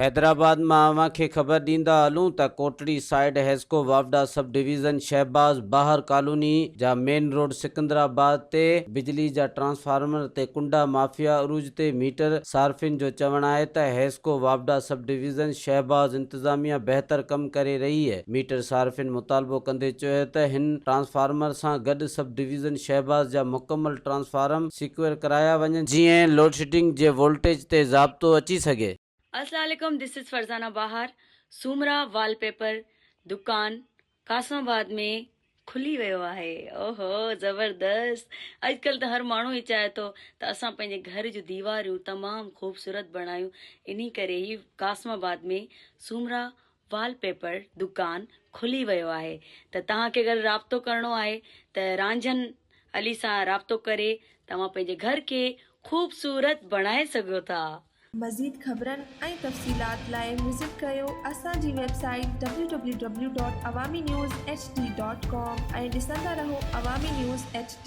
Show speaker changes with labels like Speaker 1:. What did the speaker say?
Speaker 1: हैदराबाद में अवां खे ख़बर ॾींदा हलूं त Kotri side Hesco Vawda sub division Shahbaz बाहर कॉलोनी जा मेन रोड सिकंदराबाद ते बिजली जा ट्रांसफार्मर ते कुंडा माफिया अरूज ते मीटर सार्फिन जो चवण है त Hesco Vawda sub division Shahbaz इंतजामिया बेहतर कम करे रही है। मीटर सार्फिन मुतालबो कंदे चयो त हिन ट्रांसफार्मर सां गॾु सब डिवीज़न शहबाज जा मुकम्मल ट्रांसफार्म सिक्योर कराया वञनि जीअं लोडशेडिंग जे वोल्टेज ते ज़ाब्तो अची सघे।
Speaker 2: अस्सलाम वालेकुम, दिस इज फरजाना बाहर। सूमरा वॉलपेपर दुकान कासमाबाद में खुली वियो आहे। ओहो ज़बरदस्त। अॼुकल्ह त हर माण्हू ई चाहे थो त असां पंहिंजे घर जूं दीवारूं तमामु ख़ूबसूरत बणायूं। इन करे ही कासमाबाद में सूमरा वॉलपेपर दुकान खुली वियो आहे। त तव्हांखे अगरि राब्तो करणो आहे त रांझन अली सां राब्तो करे तव्हां पंहिंजे घर खे ख़ूबसूरत बणाए सघो था।
Speaker 3: मज़ीद ख़बरनि ऐं तफ़सीलात लाइ विज़िट कयो असांजी वेबसाइट www.awamiNewsHD.com ऐं ॾिसंदा रहो अवामी न्यूज़ HD।